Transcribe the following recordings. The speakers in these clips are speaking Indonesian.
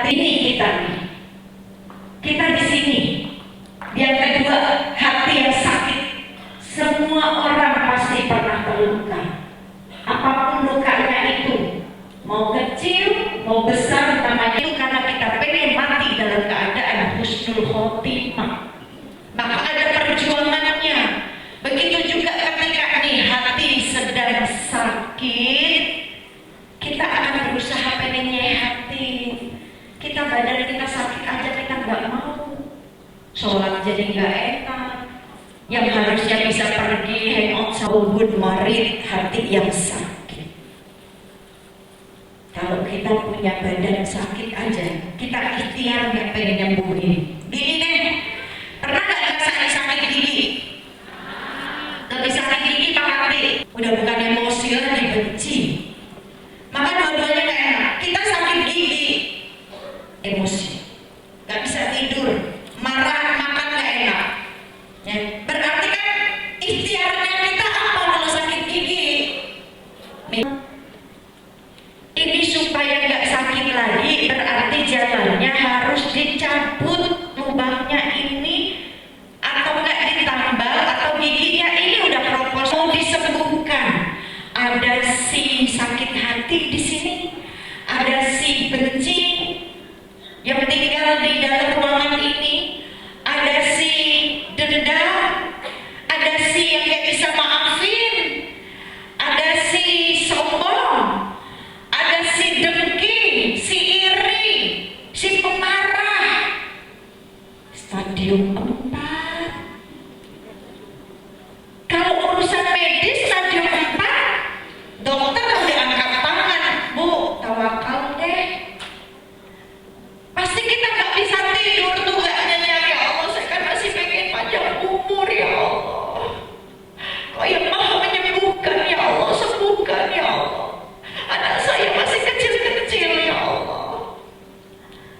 hati ini kita di sini. Yang kedua, hati yang sakit. Semua orang pasti pernah terluka. Apapun lukanya itu, mau kecil, mau besar, namanya itu karena kita pengen mati dalam keadaan husnul khotimah. Maka ada perjuangannya. Begitu juga ketika nih hati sedang sakit, kita akan berusaha pengen nyehatin. Kita badan kita sakit aja kita nggak mau. Sholat jadi nggak enak. Yang harusnya bisa pergi hangout sahubun marid, hati yang sakit. Kalau kita punya badan sakit aja, kita ikhtiar nggak pengen nyembuhin. Gini deh, pernah nggak sakit gigi? Lebih sakit gigi Pak Hati, udah bukan emosi lagi, benci. Maka dua-duanya nggak enak. Kita sakit gigi, emosi, nggak bisa tidur, marah, makan nggak enak. Ya, berarti kan ikhtiarnya kita apa kalau sakit gigi? Ini supaya nggak sakit lagi, berarti jalannya harus dicabut lubangnya ini, atau nggak ditambal, atau giginya ini udah propos mau disembuhkan. Ada si sakit hati di sini, ada si benci yang tinggal di dalam ruangan ini, ada si dendam, ada si yang gak bisa maafin, ada si sombong, ada si dengki, si iri, si pemarah. Stadium 4. Kalau urusan medis stadium 4, dokter udah angkat tangan, Bu, tawakal deh. Pasti kita gak bisa tidur tuh, gak nyanyi, ya Allah saya kan masih pengen panjang umur ya Allah. Kau yang maha menyembuhkan ya Allah, sembuhkan ya Allah. Anak saya masih kecil-kecil ya Allah.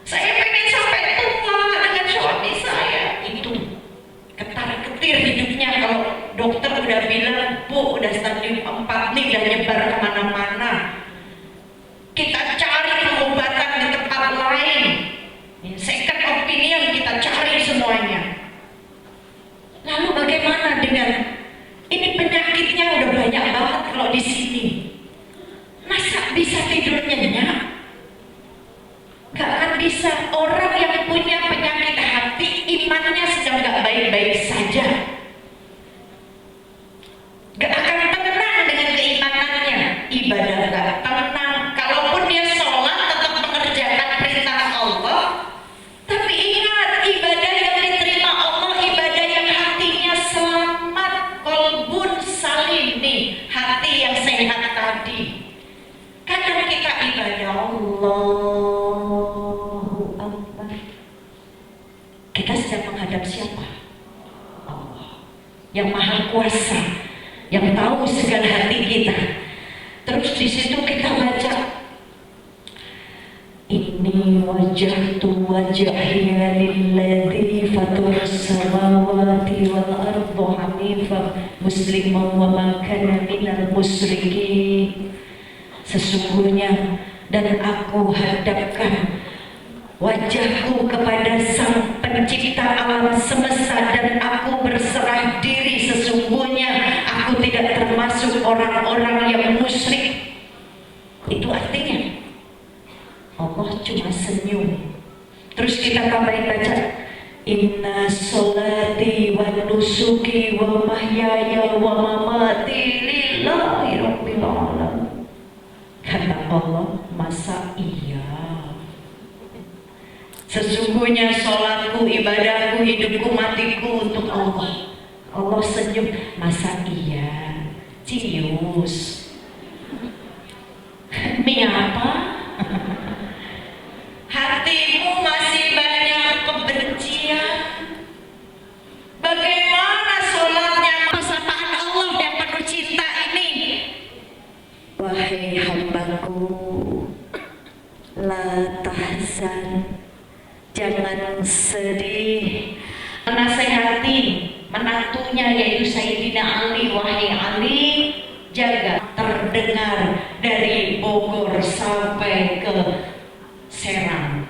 Saya pengen sampai tua dengan suami saya. Itu ketar-ketir hidupnya kalau dokter udah bilang, Bu udah stadium 4 nih, udah nyebar kemana-mana. Kita cari pengobatan di tempat lain, second opinion kita cari semuanya. Lalu bagaimana dengan ini penyakitnya udah banyak banget kalau di sini? Masa bisa tidur nyenyak? Gak akan bisa. Orang yang punya penyakit hati, imannya sedang gak baik-baik saja. Gak akan tenang dengan keimanannya. Ibadah gak tenang. Kalaupun dia sholat tetap mengerjakan perintah Allah. Tapi ingat, ibadah yang diterima Allah, ibadah yang hatinya selamat, kolbun salim nih, hati yang sehat tadi. Kadang kita ibadah Allahu Akbar, kita sedang menghadap siapa? Allah yang maha kuasa, yang tahu segala hati kita. Terus di situ kita baca, Inni wajjahtu wajhiya lilladzi fataras samawati wal arda hanifan musliman wa ma kana minal musyrikin. Sesungguhnya dan aku hadapkan wajahku kepada Sang Pencipta alam semesta, dan aku berserah diri sesungguhnya aku tidak termasuk orang-orang yang musyrik. Itu artinya Allah cuma senyum. Terus kita tambahin baca, Inna sholati wa nusuki wa mahyaya wa mamati lillahi rabbil alamin. Kata Allah, masa iya? Sesungguhnya sholatku, ibadahku, hidupku, matiku untuk Allah. Allah senyum, masa iya? Cius. Mie apa? Hatimu masih banyak kebencian. Bagaimana sholatnya, persapaan Allah yang penuh cinta ini? Wahai hambaku, la tahzan, jangan sedih. Menasehati menantunya yaitu Sayyidina Ali, wahai Ali, jaga. Terdengar dari Bogor sampai ke Serang.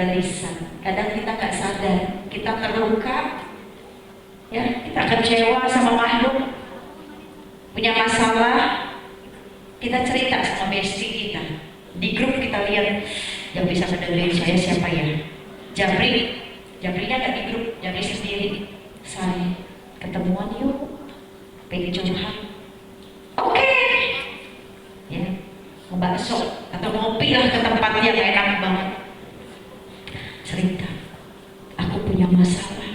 jaga lisan. Kadang kita nggak sadar, kita terluka, ya, kita kecewa sama makhluk, punya masalah, kita cerita sama bestie kita. Di grup kita lihat, yang bisa mendengarin saya siapa ya? Jabrinya nggak di grup, Jabri sendiri. Saya ketemuan yuk, pengen curhat. Oke. Ya, mau bakso atau ngopi lah ke tempat yang enak banget. Cerita, aku punya masalah.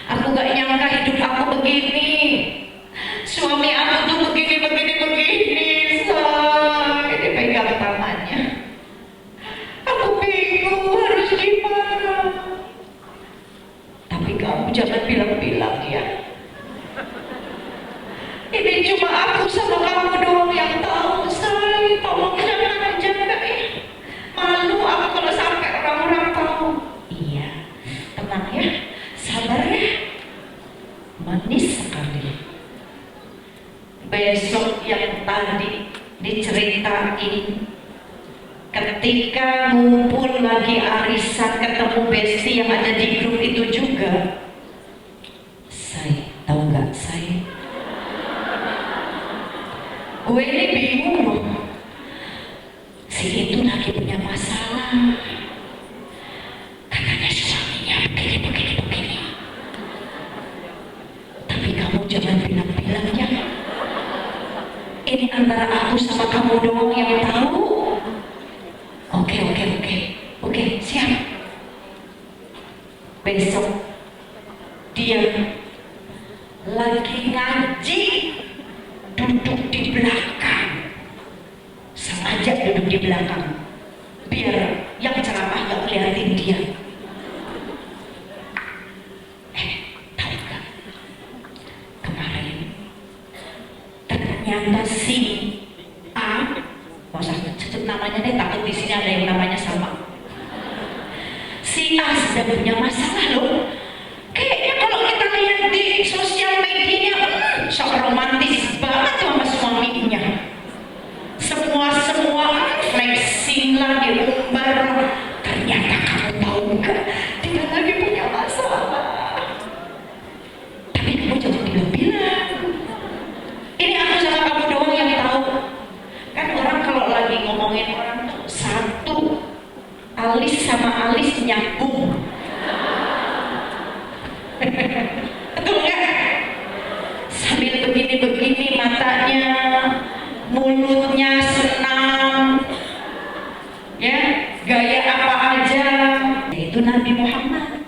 Aku gak nyangka hidup aku begini. Suami aku tuh begini. Saya dipegang tangannya. Aku bingung harus gimana. Tapi kamu jangan bilang-bilang ya. Ini cuma aku sama kamu doang yang tahu. Say, tolong jangan jaga ya. Malu aku kalau sampai orang-orang tahu. Iya, tenang ya, sabar ya. Manis sekali. Besok yang tadi diceritain, ketika ngumpul lagi arisan ketemu bestie yang ada di grup itu juga. Saya tahu nggak saya? Gue ini bingung loh. Si itu lagi punya masalah. Katanya suaminya begini. Tapi kamu jangan bilang-bilang ya. Ini antara aku sama kamu doang yang tahu. Oke, siap. Besok dia lagi ngaji, duduk di belakang. Sengaja duduk di belakang biar yang ceramah gak ngeliatin dia. Tahu gak, kemarin ternyata si A, gak usah sebut namanya deh, takut di sini ada yang namanya sama. Si A sedang punya masalah loh. Kayaknya kalau kita lihat di sosial media, sok romantis banget sama suaminya. Semua flexing lah, diumbar. Ternyata kamu tahu nggak, dia lagi punya masalah. Tapi kamu jangan bilang-bilang. Ini aku sama kamu doang yang tahu. Kan orang kalau lagi ngomongin orang tuh satu alis sama alis nyambung. Betul nggak? Sambil begini matanya, mulutnya senang, ya, gaya apa aja. Itu Nabi Muhammad.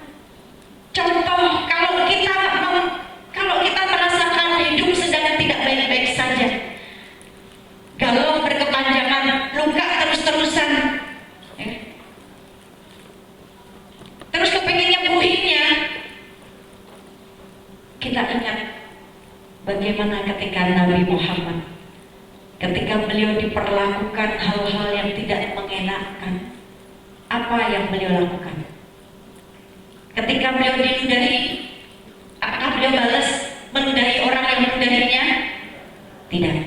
Contoh, kalau kita merasakan hidup sedang tidak baik-baik saja, galau berkepanjangan, luka terus-terusan, ya, terus kepengen nyembuhinnya, kita ingat bagaimana ketika Nabi Muhammad, ketika beliau diperlakukan hal-hal yang tidak mengenakan, apa yang beliau lakukan? Ketika beliau diludahi, apakah beliau balas meludahi orang yang meludahinya? Tidak.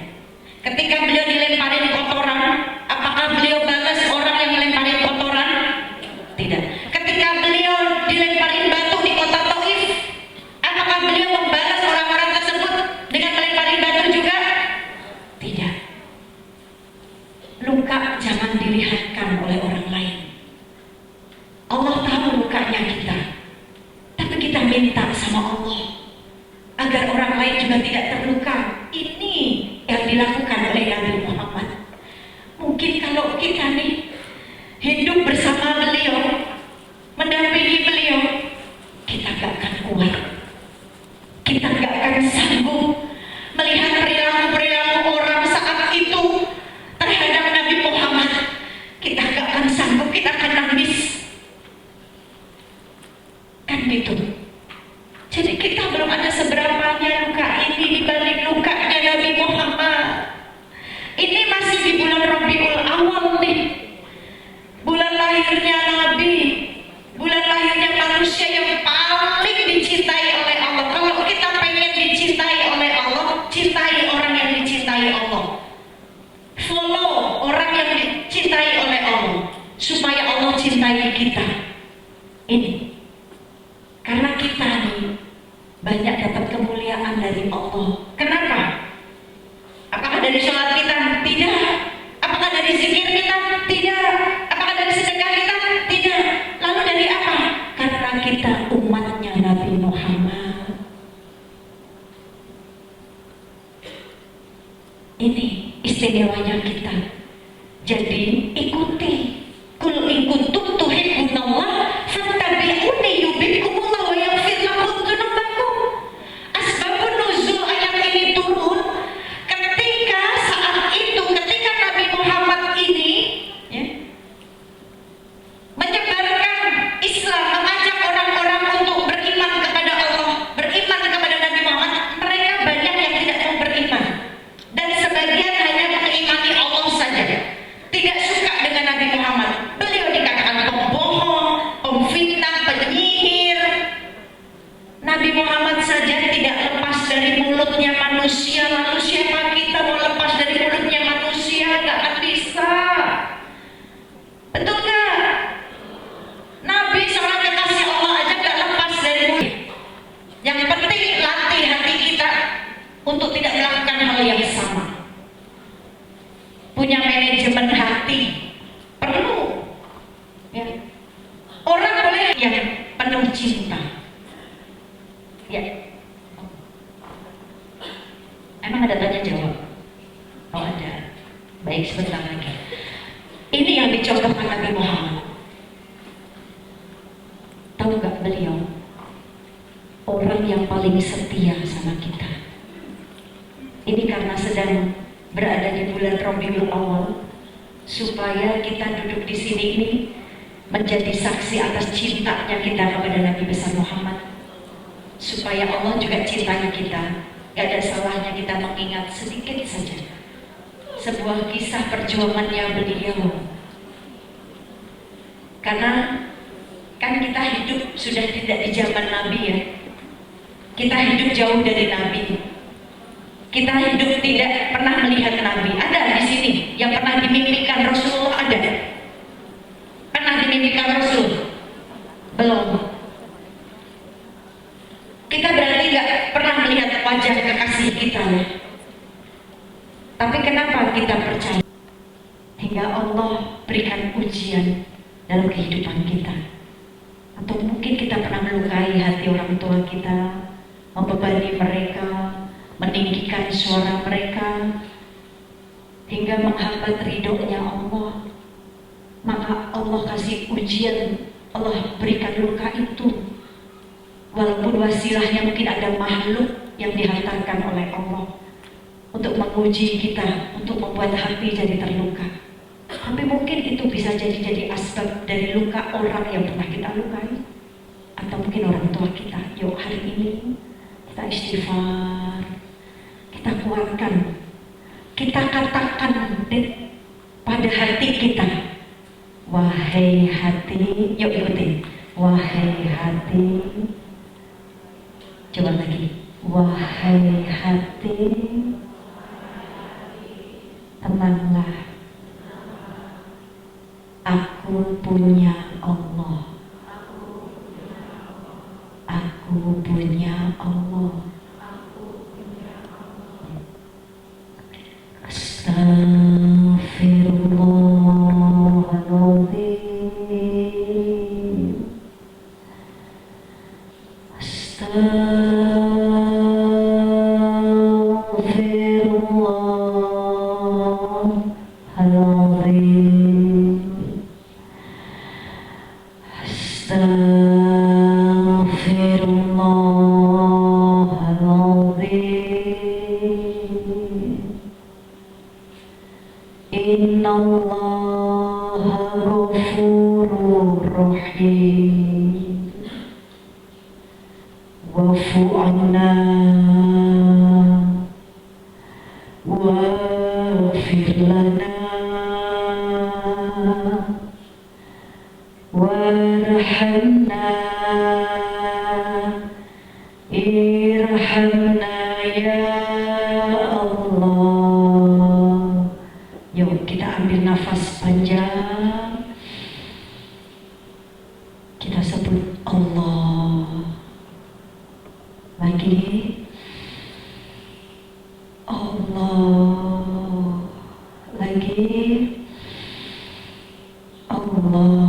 Ketika beliau dilemparin kotoran, apakah beliau balas orang yang melemparin kotoran? Tidak. Ketika beliau dilemparin batu di kota Taif, apakah beliau membalas orang-orang tersebut dengan melemparin batu juga? Tidak. Luka jangan dilihatkan oleh orang lain. Allah tahu lukanya kita, tapi kita minta sama Allah agar orang lain juga tidak terluka. Ini yang dilakukan oleh Nabi Muhammad. Mungkin kalau kita nih hidup bersama beliau, mendampingi beliau, kita gak akan kuat, kita gak akan sanggup melihat perilaku orang saat itu terhadap Nabi Muhammad. Kita gak akan sanggup, kita akan nangis. Kan gitu. Jadi kita belum ada seberapanya luka ini dibanding lukanya Nabi Muhammad. Ini masih di bulan Rabiul Awal nih, bulan lahirnya Nabi, bulan lahirnya manusia yang paling dicintai oleh Allah. Kalau kita pengen dicintai oleh Allah, cintai orang yang dicintai Allah, follow orang yang dicintai oleh Allah, supaya Allah cintai kita. Ini karena kita nih banyak dapat kemuliaan dari Allah. Kenapa? Apakah dari sholat kita? Tidak. Apakah dari zikir kita? Tidak. Apakah dari sedekah kita? Tidak. Lalu dari apa? Karena kita umatnya Nabi Muhammad. Ini istimewanya kita. Jadi ikuti. Qul in kuntum tuhibbunallah fattabi'uni yuhibbukumullah wa yaghfir lakum dzunubakum. Asbabun nuzul ayat ini turun ketika saat itu, ketika Nabi Muhammad ini ya, menyebarkan Islam, mengajak orang-orang untuk beriman kepada Allah, beriman kepada Nabi Muhammad. Mereka banyak yang tidak mau beriman, dan sebagian hanya mengimani Allah saja, tidak suka dengan Nabi Muhammad. Beliau dikatakan pembohong, pemfitnah, penyihir. Nabi Muhammad saja tidak lepas dari mulutnya manusia. Lalu siapa kita mau lepas dari mulutnya manusia? Gak akan bisa. Betul gak? Nabi seorang kekasih Allah aja gak lepas dari mulut. Yang penting latih hati kita untuk tidak melakukan hal yang sama. Punya manajemen hati perlu ya. Orang boleh yang penuh cinta ya. Emang ada tanya jawab? Oh ada. Baik, sebentar lagi. Ini yang dicontohkan Nabi Muhammad. Tahu gak beliau orang yang paling setia sama kita. Ini karena sedang berada di bulan Rabiul Awal, supaya kita duduk di sini ini menjadi saksi atas cintanya kita kepada Nabi besar Muhammad, supaya Allah juga cintai kita. Gak ada salahnya kita mengingat sedikit saja sebuah kisah perjuangannya beliau. Karena kan kita hidup sudah tidak di zaman Nabi ya, kita hidup jauh dari Nabi. Kita hidup tidak pernah melihat Nabi. Ada di sini yang pernah dimimpikan Rasulullah? Ada? Pernah dimimpikan Rasul? Belum. Kita berarti nggak pernah melihat wajah kekasih kita ya. Tapi kenapa kita percaya? Hingga Allah berikan ujian dalam kehidupan kita. Atau mungkin kita pernah melukai hati orang tua kita, membebani mereka, meninggikan suara mereka hingga menghambat ridhonya Allah. Maka Allah kasih ujian, Allah berikan luka itu. Walaupun wasilahnya mungkin ada makhluk yang dihantarkan oleh Allah untuk menguji kita, untuk membuat hati jadi terluka. Tapi mungkin itu bisa jadi asbab dari luka orang yang pernah kita lukai, atau mungkin orang tua kita. Yuk hari ini kita istighfar, kita kuatkan, kita katakan pada hati kita, wahai hati, yuk ikutin, wahai hati, coba lagi, wahai hati, tenanglah, aku punya Allah, aku punya Allah. Astaghfirullahaladzim, Astaghfirullahaladzim. Innallaha ghafurur rahim. Wa'fu 'anna waghfir lana warhamna irhamna ya Allah. Yuk kita ambil nafas panjang, kita sebut Allah. Lagi Allah. Lagi Allah.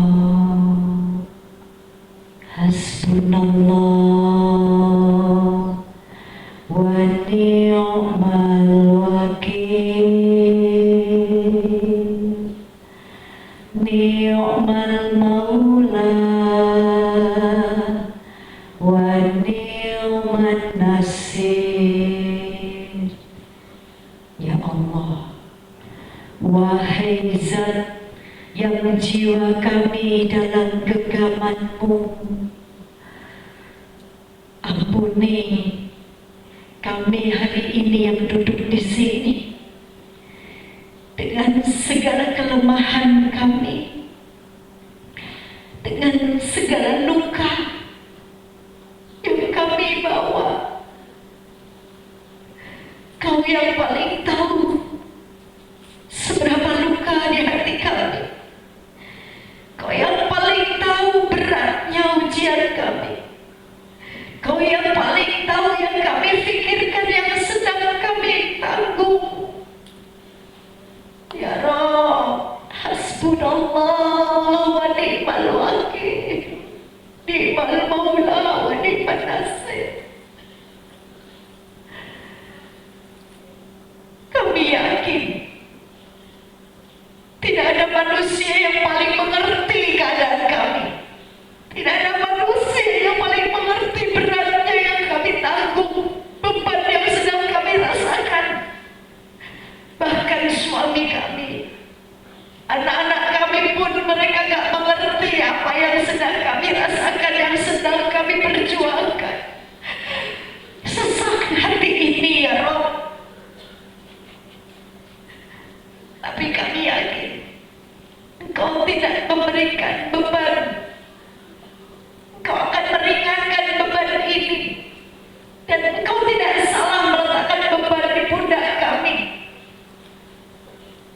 Hasbunallah wa ni'mal wakil. Ni'mal maula wa ni'man nasir. Ya Allah, wahai Zat yang jiwa kami dalam genggaman-Mu, ampuni kami hari ini yang duduk di sini dengan segala kelemahan kami, dengan segala luka yang kami bawa. Kau yang paling tahu seberapa luka di hati kami. Kau yang paling tahu beratnya ujian kami. Kau yang paling tahu yang kami pikirkan, yang sedang kami tanggung. Ya Rabb, hasbunallah wa ni'mal wakil, ni'mal maula wa ni'man nasir. Kami yakin tidak ada manusia yang paling mengerti keadaan kami. Tidak ada manusia yang paling mengerti beratnya yang kami tanggung, beban yang sedang kami rasakan. Bahkan suami kami, anak-anak kami pun mereka gak mengerti apa yang sedang kami rasakan, yang sedang kami perjuangkan. Sesak hati ini ya Rabb. Tapi kami yakin Engkau tidak memberikan beban. Engkau akan meringankan beban ini. Dan Engkau tidak salah meletakkan beban di pundak kami.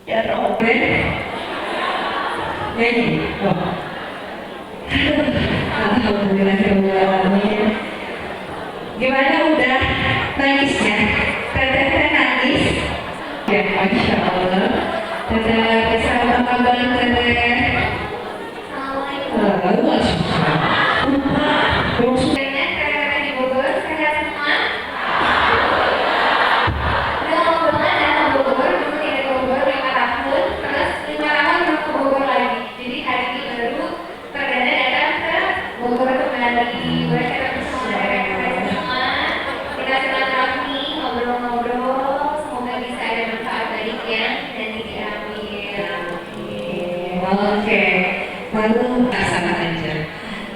Ya Rabb. Alhamdulillahirrahmanirrahim. Gimana, udah nangisnya? Teteh nangis? Ya, Masya Allah. Teteh bisa apa kabar teteh? Oke, lalu laksana aja.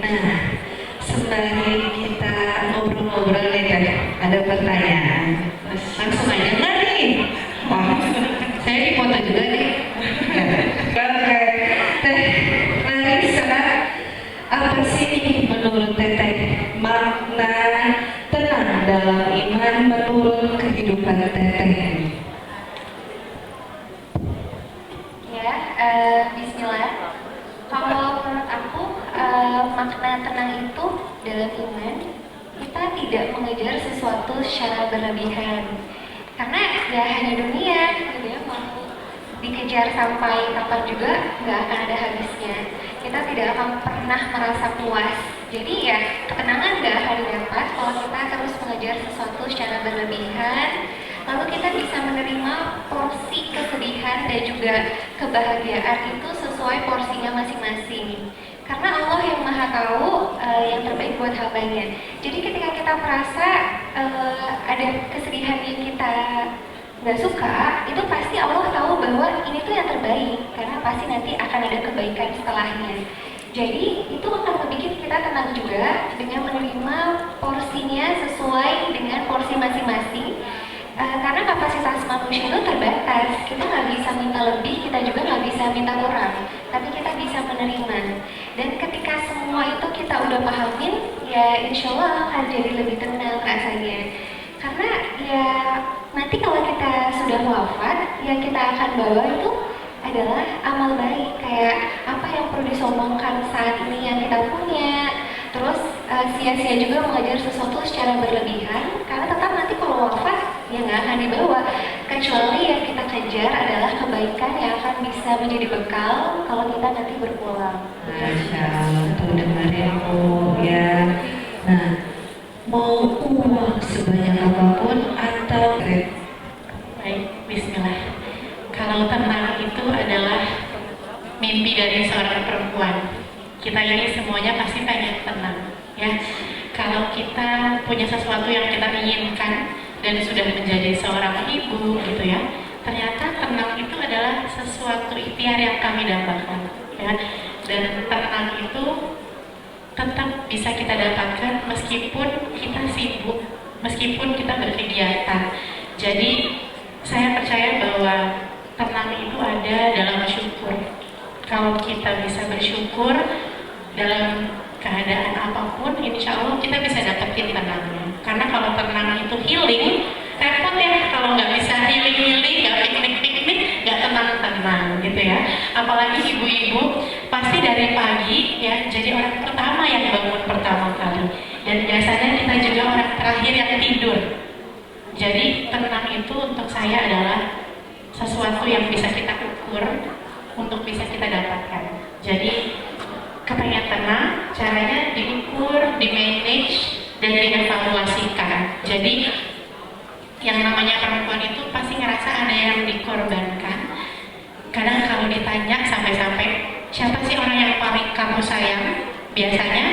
Nah, sembari kita ngobrol-ngobrol nih kan, ada pertanyaan. Langsung aja nggak nih? Wah, saya dipoto juga nih. Oke, Teh Marisa, apa sih menurut Teteh makna tenang dalam iman menurut kehidupan Teteh? Bismillah. Kalau menurut aku makna tenang itu dalam iman, kita tidak mengejar sesuatu secara berlebihan. Karena ya hanya dunia gitu ya, mau dikejar sampai kapan juga nggak akan ada habisnya. Kita tidak akan pernah merasa puas. Jadi ya ketenangan nggak akan didapat kalau kita terus mengejar sesuatu secara berlebihan. Lalu kita bisa menerima porsi kesedihan dan juga kebahagiaan itu sesuai porsinya masing-masing. Karena Allah yang maha tahu yang terbaik buat hambanya. Jadi ketika kita merasa ada kesedihan yang kita nggak suka, itu pasti Allah tahu bahwa ini tuh yang terbaik. Karena pasti nanti akan ada kebaikan setelahnya. Jadi itu akan membuat kita tenang juga dengan menerima porsinya sesuai dengan porsi masing-masing. Karena kapasitas manusia itu terbatas, kita nggak bisa minta lebih, kita juga nggak bisa minta kurang, tapi kita bisa menerima. Dan ketika semua itu kita udah pahamin, ya insya Allah akan jadi lebih tenang rasanya. Karena ya nanti kalau kita sudah wafat, yang kita akan bawa itu adalah amal baik, kayak apa yang perlu disombongkan saat ini yang kita punya, Terus sia-sia juga mengejar sesuatu secara berlebihan, karena tetap nanti kalau wafat ya nggak akan dibawa. Kecuali yang kita kejar adalah kebaikan yang akan bisa menjadi bekal kalau kita nanti berpulang. Masya Allah, tuh dengerin Bu ya. Nah, mau uang sebanyak apapun atau Baik, bismillah. Kalau tenang itu adalah mimpi dari seorang perempuan. Kita ini semuanya pasti pengen tenang, ya. Kalau kita punya sesuatu yang kita inginkan dan sudah menjadi seorang ibu, gitu ya, ternyata tenang itu adalah sesuatu ikhtiar yang kami dapatkan, ya. Dan tenang itu tetap bisa kita dapatkan meskipun kita sibuk, meskipun kita berkegiatan. Jadi saya percaya bahwa tenang itu ada dalam syukur. Kalau kita bisa bersyukur dalam keadaan apapun, insya Allah kita bisa dapetin tenangnya. Karena kalau tenang itu healing, repot ya kalau nggak bisa healing, nggak piknik, nggak tenang-tenang gitu ya. Apalagi ibu-ibu pasti dari pagi ya jadi orang pertama yang bangun pertama kali. Dan biasanya kita juga orang terakhir yang tidur. Jadi tenang itu untuk saya adalah sesuatu yang bisa kita ukur untuk bisa kita dapatkan. Jadi kepengen tenang, caranya diukur, di-manage, dan dievaluasikan. Jadi yang namanya perempuan itu pasti ngerasa ada yang dikorbankan. Kadang kalau ditanya sampai-sampai siapa sih orang yang paling kamu sayang, biasanya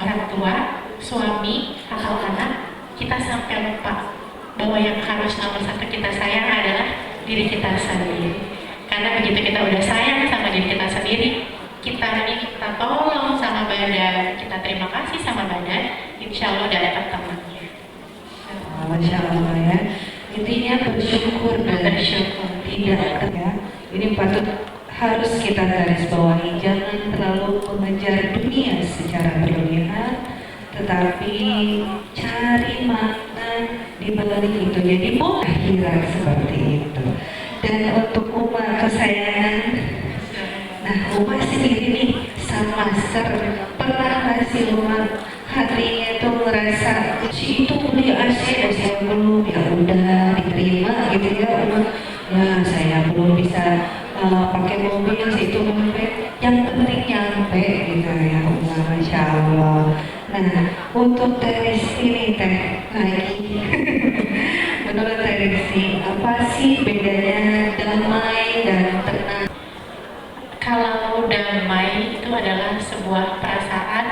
orang tua, suami, atau anak, kita sampai lupa bahwa yang harus nomor satu kita sayang adalah diri kita sendiri. Karena begitu kita udah sayang sama diri kita sendiri, kita minta tolong sama badan, kita terima kasih sama badan, insya Allah udah dapat temannya. Masya Allah ya. Intinya bersyukur dan Bersyukur. tidak ya. Ini patut harus kita garis bawahi. Jangan terlalu mengejar dunia secara berlebihan, tetapi cari makna di balik itu. Jadi akhirat seperti itu. Dan untuk umat kesayangan, nah umat sendiri nih sama pernah ngasih umat hatinya itu merasa si itu beli AC dan saya belum, ya udah diterima gitu ya umat. Ya saya belum bisa pakai mobil, si itu nyampe, yang penting nyampe gitu ya umat. Masya Allah. Nah untuk dari sini teh lagi menurut dari si apa sih bedanya damai dan tenang? Kalau damai itu adalah sebuah perasaan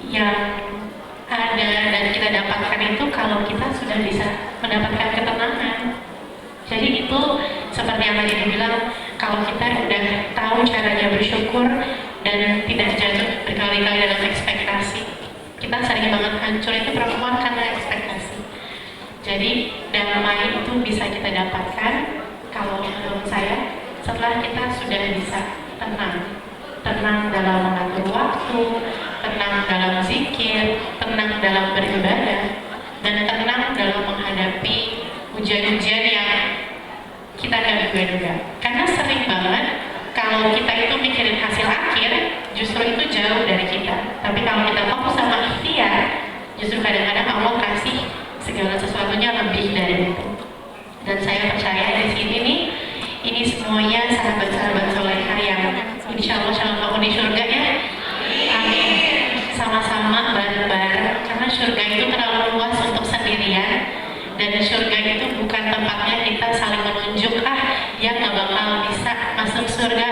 yang ada dan kita dapatkan itu kalau kita sudah bisa mendapatkan ketenangan. Jadi itu seperti yang tadi dibilang, kalau kita udah tahu caranya bersyukur dan tidak jatuh berkali-kali dalam ekspektasi. Kita sering banget hancur itu perempuan karena ekspektasi. Jadi damai itu bisa kita dapatkan kalau menurut saya setelah kita sudah bisa tenang dalam mengatur waktu, tenang dalam zikir, tenang dalam beribadah, dan tenang dalam menghadapi ujian-ujian yang kita nggak duga-duga. Karena sering banget kalau kita itu mikirin hasil akhir, justru itu jauh dari kita. Tapi kalau kita fokus sama ikhtiar, justru kadang-kadang Allah kasih segala sesuatunya lebih dari itu. Dan saya percaya di sini nih, ini semuanya sahabat-sahabat solehah yang insya Allah kamu di surga ya. Amin. Sama-sama bareng-bareng, karena surga itu terlalu luas untuk sendirian. Dan surga itu bukan tempatnya kita saling menunjuk, dia nggak bakal bisa masuk surga,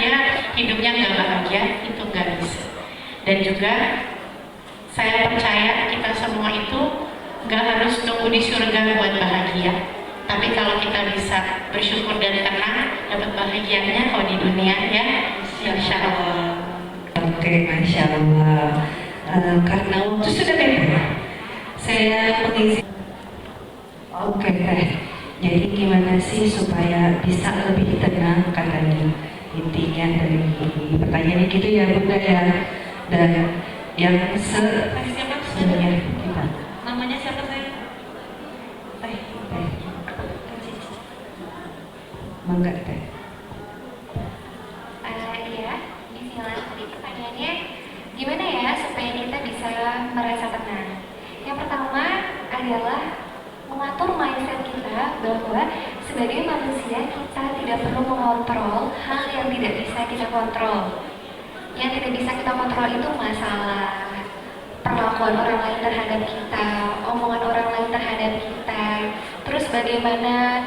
dia hidupnya nggak bahagia, itu nggak bisa. Dan juga saya percaya kita semua itu nggak harus nunggu di surga buat bahagia. Tapi kalau kita bisa bersyukur dan tenang, dapat bahagianya kalau di dunia ya, insya Allah. Oke, Masya Allah. Karena waktu sudah beda, saya mengisi. Oke, jadi gimana sih supaya bisa lebih tenang katanya? Intinya dari pertanyaannya gitu ya Bunda ya. Dan yang sebenarnya kita. Namanya siapa saya? Mangga teh. Iya, bismillah. Tadi pertanyaannya gimana ya ya supaya kita bisa merasa tenang? Yang pertama adalah mengatur mindset kita bahwa sebagai manusia kita tidak perlu mengontrol hal yang tidak bisa kita kontrol. Yang tidak bisa kita kontrol itu masalah, perlakuan orang lain terhadap kita, omongan orang lain terhadap kita, terus bagaimana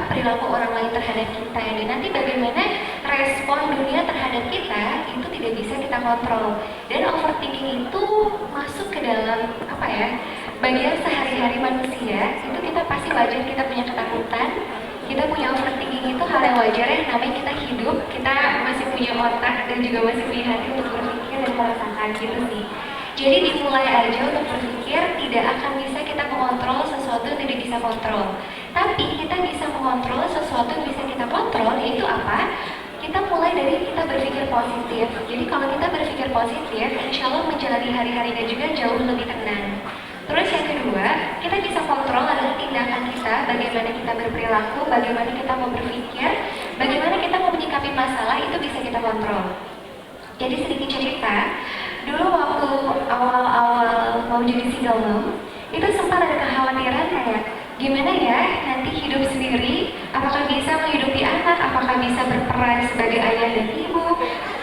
perilaku orang lain terhadap kita, dan nanti bagaimana respon dunia terhadap kita itu tidak bisa kita kontrol. Dan overthinking itu masuk ke dalam bagian sehari-hari manusia. Itu kita pasti wajar, kita punya ketakutan, kita punya overthinking, itu hal yang wajar ya, namanya kita hidup, kita masih punya otak dan juga masih punya hati untuk berpikir dan merasakan gitu sih. Jadi dimulai aja untuk berpikir, tidak akan bisa kita mengontrol sesuatu yang tidak bisa kontrol. Tapi kita bisa mengontrol sesuatu yang bisa kita kontrol, yaitu apa? Kita mulai dari kita berpikir positif. Jadi kalau kita berpikir positif, insya Allah menjalani hari-harinya juga jauh lebih tenang. Terus yang kedua, kita bisa kontrol adalah tindakan kita, bagaimana kita berperilaku, bagaimana kita mau berpikir, bagaimana kita mau menyikapi masalah, itu bisa kita kontrol. Jadi sedikit cerita, dulu waktu awal-awal mau jadi single mom, itu sempat ada kekhawatiran kayak gimana ya nanti hidup sendiri, apakah bisa menghidupi anak, apakah bisa berperan sebagai ayah dan ibu,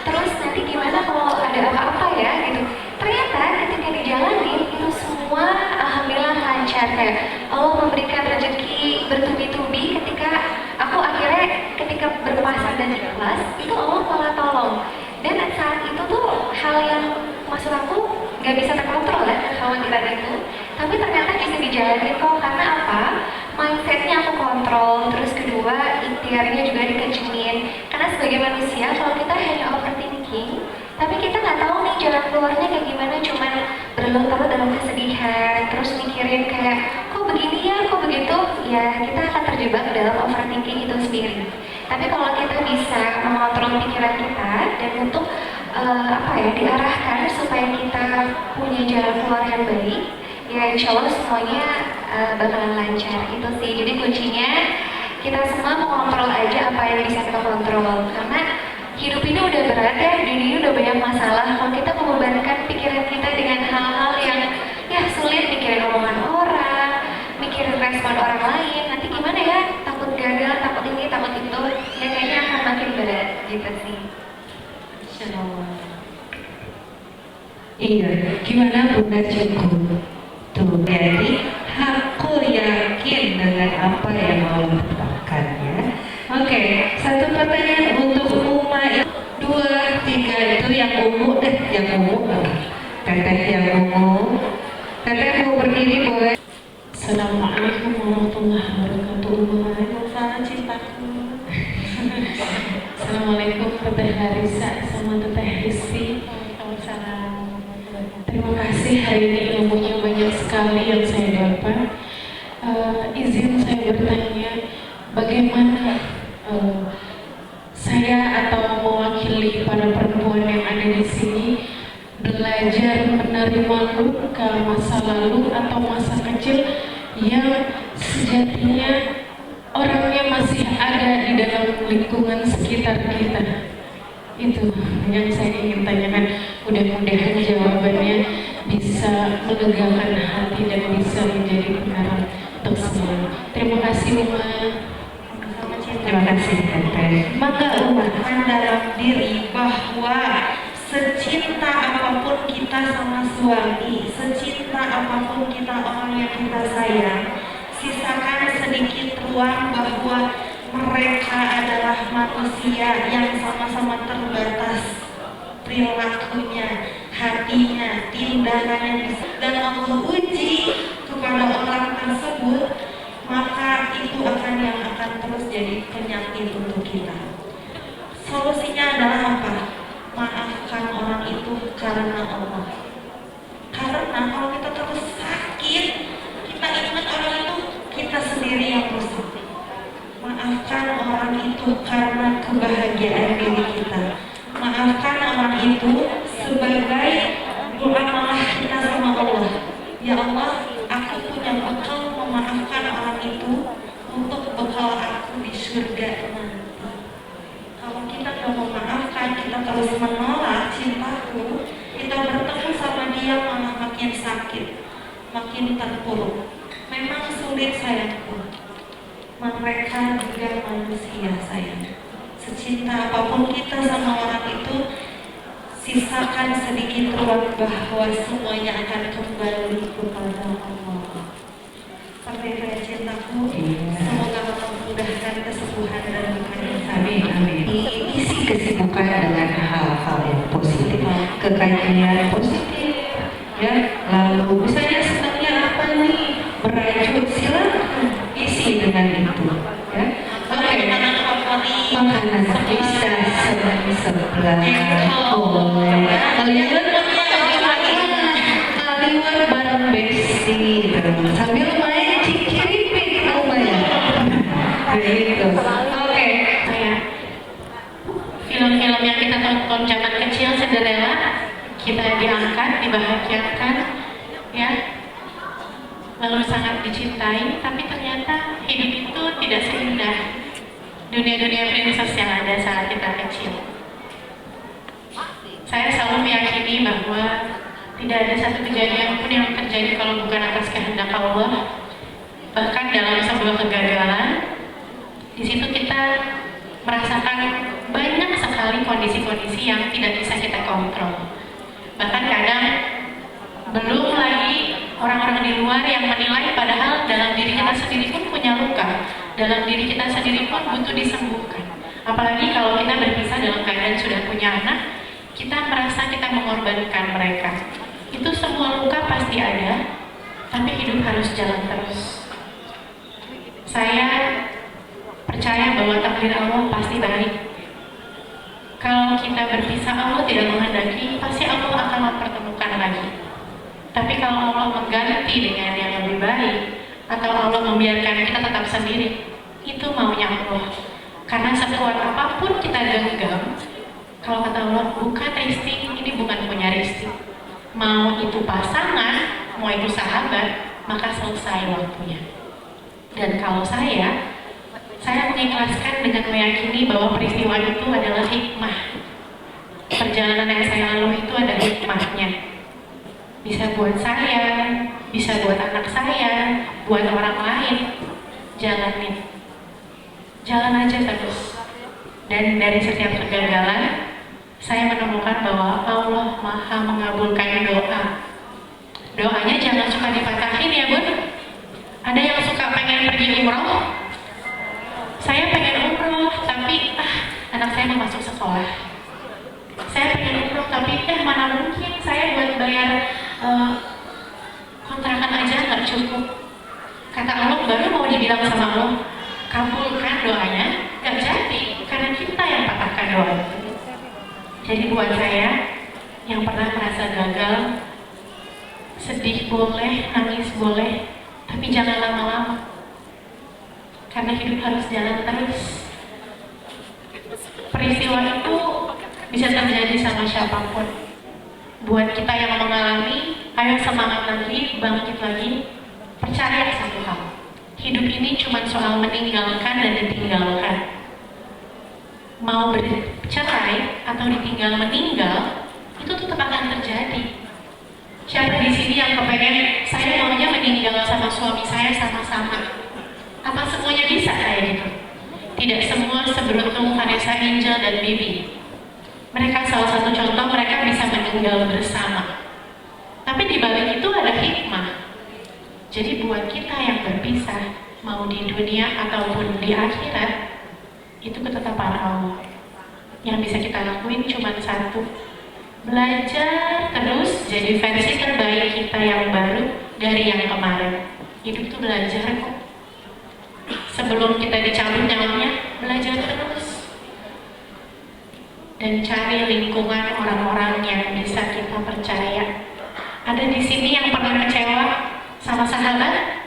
terus nanti gimana kalau ada apa-apa ya gitu. Ternyata ketika dijalani itu semua alhamdulillah lancar, kayak Allah memberikan rezeki bertubi-tubi. Ketika aku akhirnya ketika berpuasa dan ikhlas, itu Allah malah tolong. Dan saat itu tuh hal yang maksud aku gak bisa terkontrol ya, kekhawatiran itu, tapi ternyata bisa dijalani kok. Karena apa? Mindsetnya aku kontrol, terus kedua ikhtiarnya juga dikencengin. Karena sebagai manusia kalau kita hanya overthinking, tapi kita nggak tahu nih jalan keluarnya kayak gimana, cuman berlarut-larut dalam kesedihan, terus mikirin kayak kok begini ya, kok begitu, ya kita akan terjebak dalam overthinking itu sendiri. Tapi kalau kita bisa mengontrol pikiran kita dan untuk diarahkan supaya kita punya jalan keluar yang baik, ya insya Allah semuanya bakalan lancar. Itu sih, jadi kuncinya kita semua mengontrol aja apa yang bisa kita kontrol. Karena hidup ini udah berat ya, dunia ini udah banyak masalah. Kalau kita membebankan pikiran kita dengan hal-hal yang ya sulit, mikirin omongan orang, mikirin respon orang lain, nanti gimana ya, takut gagal, takut ini, takut itu, ya kayaknya akan makin berat gitu sih. Iya, gimana Bunda Cengku? Tuh, jadi aku yakin dengan apa yang mau katakan ya. Oke, satu pertanyaan untuk Uma, 2, 3 itu yang ungu deh, yang ungu. Teteh yang ungu. Teteh mau berdiri boleh. Assalamualaikum warahmatullahi wabarakatuh. Waalaikumsalam cintaku. Assalamualaikum Teteh Harisa sama Teteh Rizky. Waalaikumsalam. Terima kasih, hari ini ilmunya banyak sekali yang saya dapat. Izin saya bertanya, bagaimana saya atau mewakili para perempuan yang ada di sini belajar menerima luka masa lalu atau masa kecil yang sejatinya orangnya masih ada di dalam lingkungan sekitar kita. Itu yang saya ingin tanyakan. Mudah-mudahan jawabannya bisa melegakan hati dan bisa menjadi penerang untuk semua. Terima kasih Uma. Terima kasih Teteh. Maka umatkan dalam diri bahwa secinta apapun kita sama suami, secinta apapun kita orang yang kita sayang, sisakan sedikit ruang bahwa mereka adalah manusia yang sama-sama terbatas perilakunya, hatinya, tindakannya, dan Allah uji kepada orang tersebut, maka itu yang akan terus jadi penyakit untuk kita. Solusinya adalah apa? Maafkan orang itu karena Allah. Karena kalau kita terus sakit, kita ingat orang itu, kita sendiri yang rusak. Maafkan orang itu karena kebahagiaan diri kita. Maafkan orang itu sebagai doa malah kita sama Allah. Ya Allah, aku punya bekal memaafkan orang itu untuk bekal aku di surga nanti. Kalau kita tidak memaafkan, kita terus menolak cintaku, kita bertemu sakit, makin terpuruk. Memang sulit sayangku. Mereka juga manusia sayang. Secinta apapun kita sama orang itu, sisakan sedikit ruang bahwa semuanya akan kembali kepada Allah. Sampai cintaku, semoga Allah memudahkan kesembuhan dan lukanya. Amin, amin. Isi kesibukan dengan hal-hal yang positif, kekajian positif, ya. Lalu misalnya senangnya apa nih, merajut, silakan isi dengan itu, ya. Oke, makanan bisa sebelah boleh. Kaliwat bareng besi, sambil main ciciripik lumayan. Begitu. Oke. Kayak film-film yang kita tonton zaman kecil, Cinderella, kita diangkat, dibahagiakan, ya, lalu sangat dicintai, tapi ternyata hidup itu tidak seindah dunia-dunia princess yang ada saat kita kecil. Saya selalu meyakini bahwa tidak ada satu kejadian pun yang terjadi kalau bukan atas kehendak Allah. Bahkan dalam sebuah kegagalan, di situ kita merasakan banyak sekali kondisi-kondisi yang tidak bisa kita kontrol. Bahkan kadang belum lagi orang-orang di luar yang menilai, padahal dalam diri kita sendiri pun punya luka, dalam diri kita sendiri pun butuh disembuhkan. Apalagi kalau kita berpisah dalam keadaan sudah punya anak, kita merasa kita mengorbankan mereka. Itu semua luka pasti ada, tapi hidup harus jalan terus. Saya percaya bahwa takdir Allah pasti baik. Kalau kita berpisah, Allah tidak menghendaki, pasti Allah akan mempertemukan lagi. Tapi kalau Allah mengganti dengan yang lebih baik, atau Allah membiarkan kita tetap sendiri, itu maunya Allah. Karena sekuat apapun kita genggam, kalau kata Allah, bukan Risti, ini bukan punya Risti. Mau itu pasangan, mau itu sahabat, maka selesai waktunya. Dan kalau saya mengikhlaskan dengan meyakini bahwa peristiwa itu adalah hikmah. Perjalanan yang saya lalui itu ada hikmahnya. Bisa buat saya, bisa buat anak saya, buat orang lain. Jalanin. Jalan aja terus. Dan dari setiap kegagalan, saya menemukan bahwa Allah Maha mengabulkan doa. Doanya jangan suka dipatahin ya Bun. Ada yang suka pengen pergi umroh. Saya pengen umroh, tapi anak saya mau masuk sekolah. Saya pengen umroh, tapi mana mungkin saya buat bayar kontrakan aja nggak cukup. Kata Allah, baru mau dibilang sama Allah, kabulkan doanya, nggak jadi, karena kita yang patahkan doa. Jadi buat saya yang pernah merasa gagal, sedih boleh, nangis boleh, tapi jangan lama-lama. Karena hidup harus jalan terus. Peristiwa itu bisa terjadi sama siapapun. Buat kita yang mengalami, ayo semangat lagi, bangkit lagi. Percaya satu hal, hidup ini cuma soal meninggalkan dan ditinggalkan. Mau bercerai atau ditinggal meninggal, itu tetap akan terjadi. Siapa di sini yang kepengen, saya maunya meninggal sama suami saya sama-sama? Apa semuanya bisa kayak gitu? Tidak semua seberuntung Vanessa, Angel, dan Bibi. Mereka salah satu contoh, mereka bisa meninggal bersama. Tapi di balik itu ada hikmah. Jadi buat kita yang berpisah, mau di dunia ataupun di akhirat, itu ketetapan Allah. Yang bisa kita lakuin cuma satu, belajar terus jadi versi terbaik kita yang baru dari yang kemarin. Hidup itu belajar kok. Sebelum kita dicabut nyawanya, belajar terus. Dan cari lingkungan orang-orang yang bisa kita percaya. Ada di sini yang pernah kecewa sama sahabat?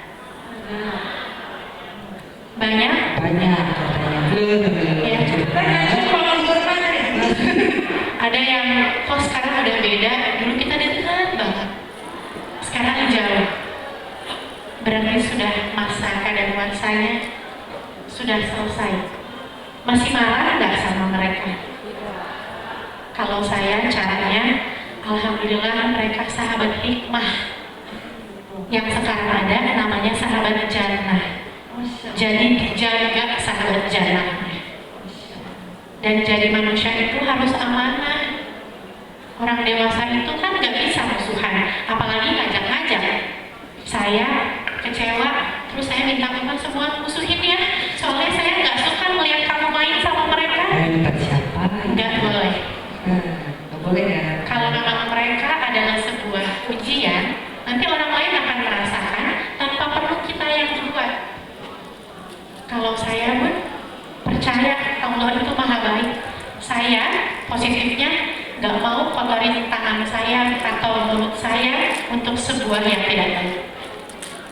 Banyak? Banyak katanya. Ya. Ada yang kok sekarang udah beda, dulu kita dekat banget, sekarang jauh. Berarti sudah masa kadaluarsanya sudah selesai. Masih marah nggak sama mereka? Kalau saya caranya, alhamdulillah mereka sahabat hikmah. yang sekarang ada namanya sahabat jannah. Jadi dijaga sahabat jannahnya. Dan jadi manusia itu harus amanah. Orang dewasa itu kan nggak bisa musuhan, apalagi ngajak-ngajak. Saya kecewa, terus saya minta kamu semua musuhin ya, soalnya saya nggak suka melihat kamu main sama mereka. Tempat siapa? Nggak boleh. Nggak boleh ya. Kalau memang mereka adalah sebuah ujian, nanti orang lain akan merasakan tanpa perlu kita yang buat. Kalau saya pun percaya Allah itu maha baik. Saya positifnya nggak mau kotorin tangan saya atau mulut saya untuk sebuah yang tidak baik.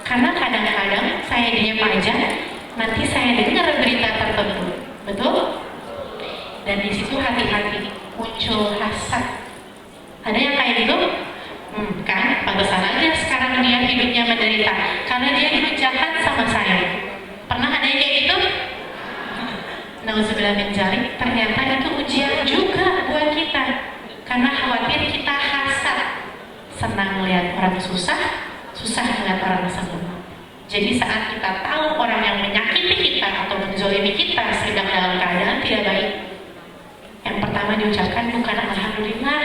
Karena kadang-kadang saya diam aja, nanti saya dengar berita tertentu, betul? Dan di situ hati-hati, muncul hasad. Ada yang kayak gitu? Kan, pantesan aja sekarang dia hidupnya menderita, karena dia hidup jahat sama saya. Pernah ada yang kayak gitu? Nauzubillah min dzalik, ternyata itu ujian juga buat kita. Karena khawatir kita hasad, senang melihat orang susah, susah melihat orang senang. Jadi saat kita tahu orang yang menyakiti kita atau menzolimi kita sedang dalam keadaan tidak baik, yang pertama diucapkan bukan alhamdulillah,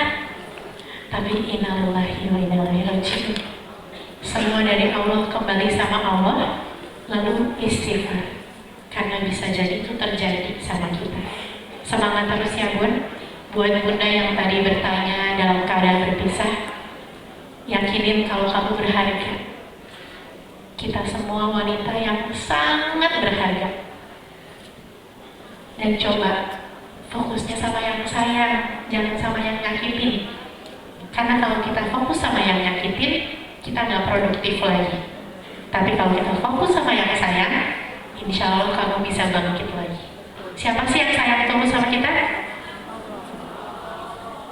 tapi innalillahi wa inna ilaihi raji'un. Semua dari Allah kembali sama Allah, lalu istighfar. Karena bisa jadi itu terjadi sama kita. Semangat terus ya Bun. Buat bunda yang tadi bertanya dalam keadaan berpisah, yakinin kalau kamu berharga. Kita semua wanita yang sangat berharga. Dan coba fokusnya sama yang sayang, jangan sama yang nyakitin. Karena kalau kita fokus sama yang nyakitin, kita nggak produktif lagi. Tapi kalau kita fokus sama yang sayang, insya Allah kamu bisa bangkit lagi. Siapa sih yang sayang terus sama kita?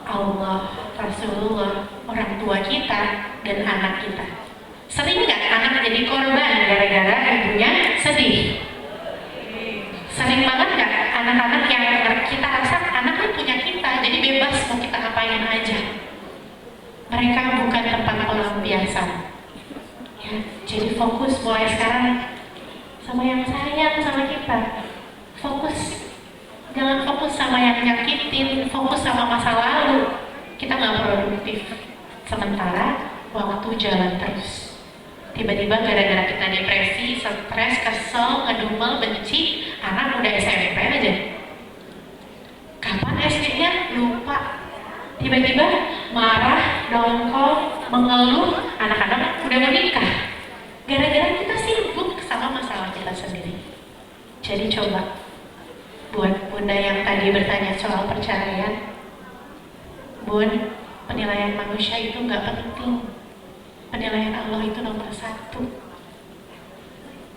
Allah, Rasulullah, orang tua kita, dan anak kita. Sering nggak anak jadi korban gara-gara ibunya sedih? Sering banget nggak anak-anak yang kita rasa anaknya punya kita, jadi bebas mau kita apain aja. Mereka bukan tempat pelampiasan. Ya, jadi fokus mulai sekarang sama yang sayang sama kita. Fokus, jangan fokus sama yang nyakitin, fokus sama masa lalu. Kita nggak produktif. Sementara waktu jalan terus. Tiba-tiba gara-gara kita depresi, stres, kesel, ngedumel, benci, anak udah SMP aja. Kapan SD-nya? Lupa. Tiba-tiba marah, dongkol, mengeluh, anak-anak udah menikah. Gara-gara kita sibuk sama masalah kita sendiri. Jadi coba, buat bunda yang tadi bertanya soal perceraian, Bun, penilaian manusia itu nggak penting. Penilaian Allah itu nomor 1.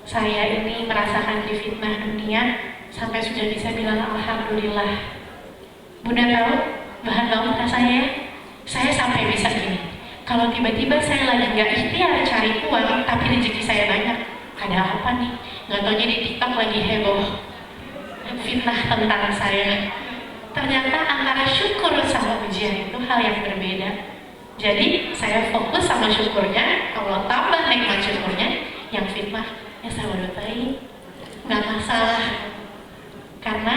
Saya ini merasakan difitnah dunia sampai sudah bisa bilang alhamdulillah. Bunda tahu bahan bangun rasanya? Saya sampai bisa gini. Kalau tiba-tiba saya lagi nggak ikhtiar cari uang, tapi rezeki saya banyak. Ada apa nih? Nggak taunya di TikTok lagi heboh fitnah tentang saya. Ternyata antara syukur sama ujian itu hal yang berbeda. Jadi saya fokus sama syukurnya, Allah tambah nikmat syukurnya, yang fitnah ya saya lupain, nggak masalah. Karena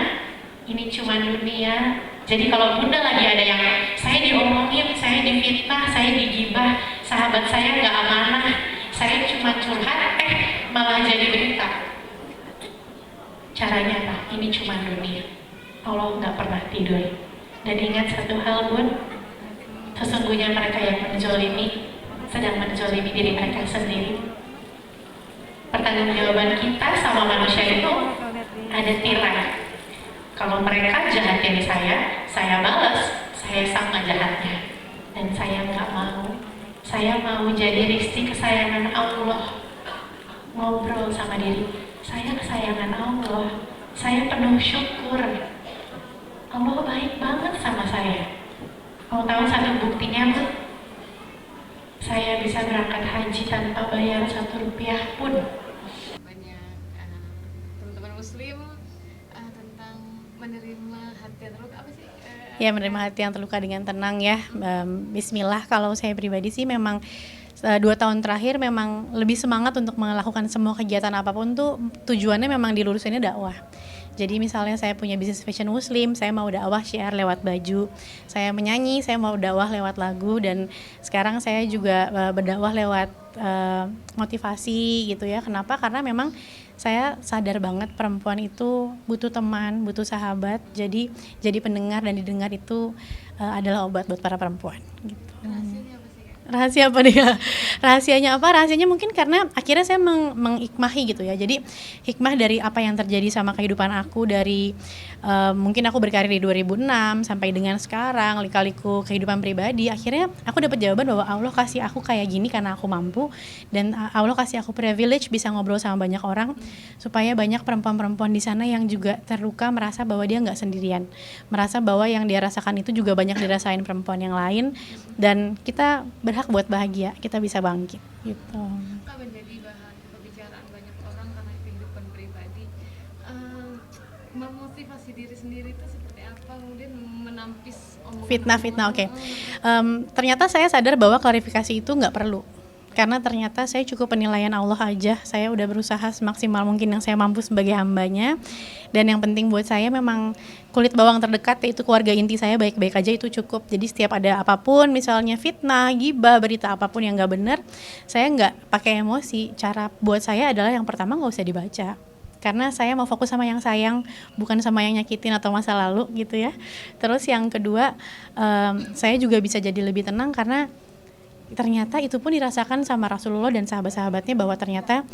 ini cuma dunia. Jadi kalau bunda lagi ada yang saya diomongin, saya difitnah, saya digibah, sahabat saya nggak amanah, saya cuma curhat, malah jadi berita. Caranya apa? Ini cuma dunia. Allah nggak pernah tidur. Dan ingat satu hal Bun, sesungguhnya mereka yang menzolimi sedang menzolimi diri mereka sendiri. Pertanggungjawaban kita sama manusia itu ada tirai. Kalau mereka jahatin saya balas, saya sama jahatnya. Dan saya nggak mau. Saya mau jadi Risti kesayangan Allah. Ngobrol sama diri, saya kesayangan Allah. Saya penuh syukur. Allah baik banget sama saya. Mau tahu satu buktinya Bu? Saya bisa berangkat haji tanpa bayar 1 rupiah pun. Banyak teman-teman muslim tentang menerima hati yang terluka, apa sih? Ya, menerima hati yang terluka dengan tenang ya. Bismillah. Kalau saya pribadi sih memang 2 tahun terakhir memang lebih semangat untuk melakukan semua kegiatan apapun tuh tujuannya memang dilurusinnya dakwah. Jadi misalnya saya punya bisnis fashion muslim, saya mau dakwah syiar lewat baju. Saya menyanyi, saya mau dakwah lewat lagu, dan sekarang saya juga berdakwah lewat motivasi gitu ya. Kenapa? Karena memang saya sadar banget perempuan itu butuh teman, butuh sahabat. Jadi pendengar dan didengar itu adalah obat buat para perempuan gitu. Rahasia apa nih? Rahasianya apa? Rahasianya mungkin karena akhirnya saya mengikmahi gitu ya. Jadi hikmah dari apa yang terjadi sama kehidupan aku dari mungkin aku berkarir di 2006 sampai dengan sekarang, lika-liku kehidupan pribadi. Akhirnya aku dapat jawaban bahwa Allah kasih aku kayak gini karena aku mampu, dan Allah kasih aku privilege bisa ngobrol sama banyak orang supaya banyak perempuan-perempuan di sana yang juga terluka merasa bahwa dia nggak sendirian, merasa bahwa yang dia rasakan itu juga banyak dirasain perempuan yang lain, dan kita berhak buat bahagia, kita bisa bangkit gitu. Kak, menjadi bahan pembicaraan banyak orang karena kehidupan pribadi. Memotivasi diri sendiri itu seperti apa, kemudian menampis omongan Fitnah, oke. Ternyata saya sadar bahwa klarifikasi itu nggak perlu. Karena ternyata saya cukup penilaian Allah aja. Saya udah berusaha semaksimal mungkin yang saya mampu sebagai hambanya. Dan yang penting buat saya memang kulit bawang terdekat, yaitu keluarga inti saya baik-baik aja, itu cukup. Jadi setiap ada apapun, misalnya fitnah, gibah, berita apapun yang nggak benar, saya nggak pakai emosi. Cara buat saya adalah yang pertama nggak usah dibaca. Karena saya mau fokus sama yang sayang, bukan sama yang nyakitin atau masa lalu gitu ya. Terus yang kedua, saya juga bisa jadi lebih tenang karena ternyata itu pun dirasakan sama Rasulullah dan sahabat-sahabatnya, bahwa ternyata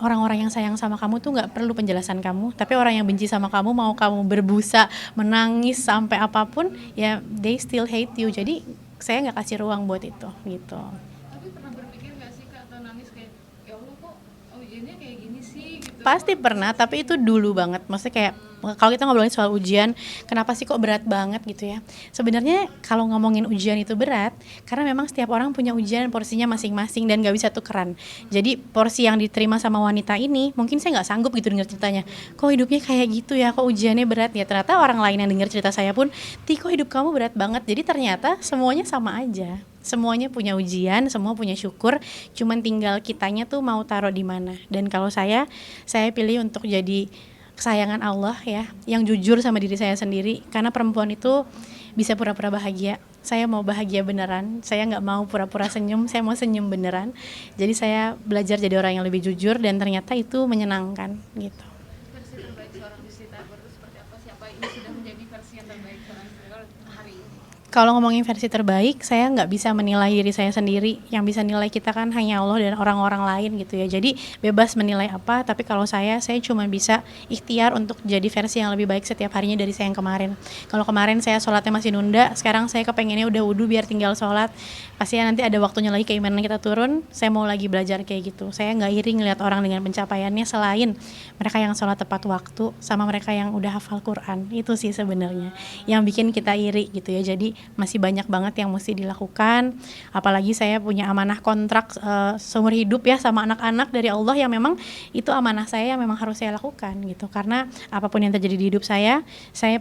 orang-orang yang sayang sama kamu tuh nggak perlu penjelasan kamu, tapi orang yang benci sama kamu, mau kamu berbusa, menangis sampai apapun, ya they still hate you. Jadi saya nggak kasih ruang buat itu gitu. Tapi pernah berpikir nggak sih Kak, atau nangis kayak, ya Allah kok ujiannya kayak gini sih gitu? Pasti pernah, tapi itu dulu banget. Maksudnya kayak kalau kita ngobrolin soal ujian, kenapa sih kok berat banget gitu ya. Sebenarnya kalau ngomongin ujian itu berat, karena memang setiap orang punya ujian porsinya masing-masing dan gak bisa tukeran. Jadi porsi yang diterima sama wanita ini, mungkin saya gak sanggup gitu denger ceritanya. Kok hidupnya kayak gitu ya, kok ujiannya berat ya. Ternyata orang lain yang denger cerita saya pun, kok hidup kamu berat banget. Jadi ternyata semuanya sama aja. Semuanya punya ujian, semua punya syukur, cuman tinggal kitanya tuh mau taruh di mana. Dan kalau saya pilih untuk jadi kesayangan Allah ya, yang jujur sama diri saya sendiri, karena perempuan itu bisa pura-pura bahagia. Saya mau bahagia beneran, saya nggak mau pura-pura senyum, saya mau senyum beneran. Jadi saya belajar jadi orang yang lebih jujur, dan ternyata itu menyenangkan gitu. Versi terbaik seorang Yusti Tagor itu seperti apa sih? Apa ini sudah menjadi versi yang terbaik seorang Yusti Tagor hari ini? Kalau ngomongin versi terbaik, saya nggak bisa menilai diri saya sendiri. Yang bisa nilai kita kan hanya Allah dan orang-orang lain gitu ya. Jadi bebas menilai apa, tapi kalau saya cuma bisa ikhtiar untuk jadi versi yang lebih baik setiap harinya dari saya yang kemarin. Kalau kemarin saya sholatnya masih nunda, sekarang saya kepengennya udah wudu biar tinggal sholat. Pasti nanti ada waktunya lagi keimanan kita turun, saya mau lagi belajar kayak gitu. Saya nggak iri ngeliat orang dengan pencapaiannya selain mereka yang sholat tepat waktu sama mereka yang udah hafal Quran. Itu sih sebenarnya yang bikin kita iri gitu ya. Jadi masih banyak banget yang mesti dilakukan, apalagi saya punya amanah kontrak seumur hidup ya sama anak-anak dari Allah, yang memang itu amanah saya yang memang harus saya lakukan gitu. Karena apapun yang terjadi di hidup saya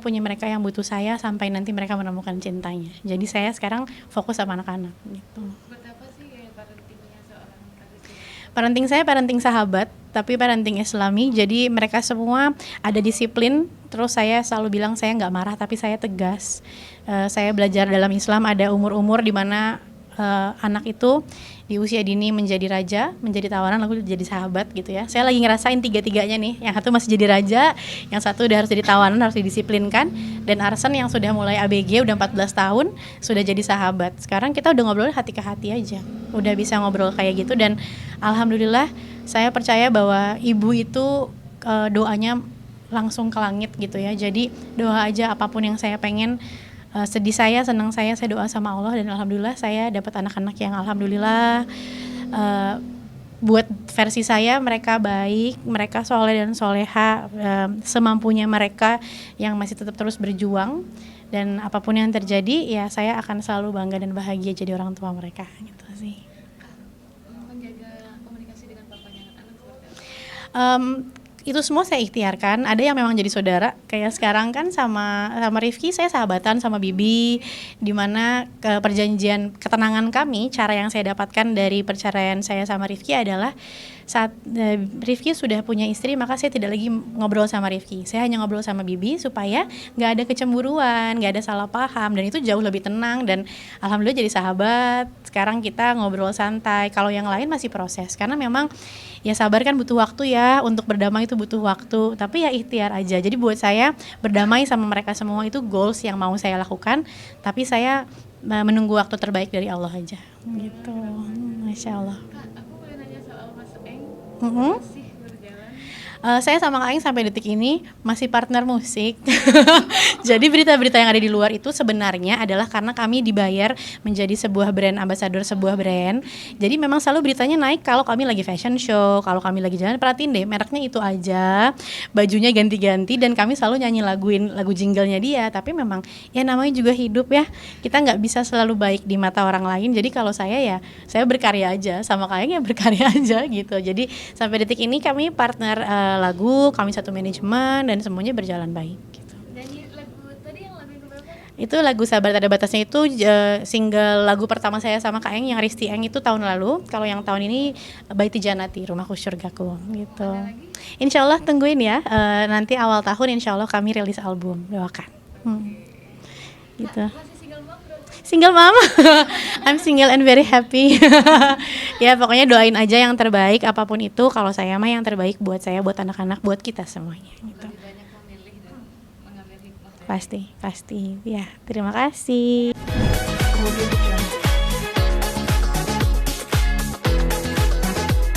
punya mereka yang butuh saya sampai nanti mereka menemukan cintanya. Jadi saya sekarang fokus sama anak-anak gitu. Betapa sih parentingnya seorang Yusti? Parenting saya parenting sahabat, tapi parenting Islami. Jadi mereka semua ada disiplin. Terus saya selalu bilang saya nggak marah, tapi saya tegas. Saya belajar dalam Islam ada umur-umur di mana anak itu di usia dini menjadi raja, menjadi tawanan, lalu jadi sahabat gitu ya. Saya lagi ngerasain tiga-tiganya nih. Yang satu masih jadi raja, yang satu udah harus jadi tawanan, harus didisiplinkan, dan Arsen yang sudah mulai ABG udah 14 tahun sudah jadi sahabat. Sekarang kita udah ngobrol hati ke hati aja. Udah bisa ngobrol kayak gitu, dan alhamdulillah saya percaya bahwa ibu itu doanya langsung ke langit gitu ya. Jadi doa aja apapun yang saya pengen, sedih saya, senang saya doa sama Allah, dan alhamdulillah saya dapat anak-anak yang alhamdulillah buat versi saya mereka baik, mereka soleh dan soleha, semampunya mereka yang masih tetap terus berjuang, dan apapun yang terjadi ya saya akan selalu bangga dan bahagia jadi orang tua mereka gitu sih. Menjaga komunikasi dengan papanya anak-anak seperti apa? itu semua saya ikhtiarkan. Ada yang memang jadi saudara, kayak sekarang kan sama Rifki saya sahabatan sama Bibi, dimana ke perjanjian ketenangan kami, cara yang saya dapatkan dari perceraian saya sama Rifki adalah saat Rifki sudah punya istri, maka saya tidak lagi ngobrol sama Rifki, saya hanya ngobrol sama Bibi supaya nggak ada kecemburuan, nggak ada salah paham, dan itu jauh lebih tenang, dan alhamdulillah jadi sahabat. Sekarang kita ngobrol santai. Kalau yang lain masih proses, karena memang ya sabar kan butuh waktu ya, untuk berdamai itu butuh waktu, tapi ya ikhtiar aja. Jadi buat saya berdamai sama mereka semua itu goals yang mau saya lakukan, tapi saya menunggu waktu terbaik dari Allah aja gitu. Masya Allah. Kak, aku boleh nanya soal Mas Eng? Mhm. Masih berjalan? Saya sama Kak Aing sampai detik ini masih partner musik. Jadi berita-berita yang ada di luar itu sebenarnya adalah karena kami dibayar menjadi sebuah brand ambassador sebuah brand. Jadi memang selalu beritanya naik kalau kami lagi fashion show, kalau kami lagi jalan, perhatiin deh mereknya itu aja, bajunya ganti-ganti, dan kami selalu nyanyi lagu jinglenya dia. Tapi memang ya namanya juga hidup ya, kita nggak bisa selalu baik di mata orang lain. Jadi kalau saya ya saya berkarya aja, sama Kak Aing ya berkarya aja gitu. Jadi sampai detik ini kami partner lagu, kami satu manajemen, dan semuanya berjalan baik gitu. Nyanyi lagu tadi yang lagu berapa? Itu lagu Sabar Tak Ada Batasnya, itu single lagu pertama saya sama Kak Eng yang Risti Eng itu tahun lalu. Kalau yang tahun ini Baiti Janati, Rumahku Syurgaku gitu. Insya Allah tungguin ya, nanti awal tahun insya Allah kami rilis album, doakan. Gitu. Masih single mom berarti? Single mom. I'm single and very happy. Ya pokoknya doain aja yang terbaik apapun itu. Kalau saya mah yang terbaik buat saya, buat anak-anak, buat kita semuanya gitu. Lebih banyak memilih dan mengambil hikmah. Pasti. Ya, terima kasih.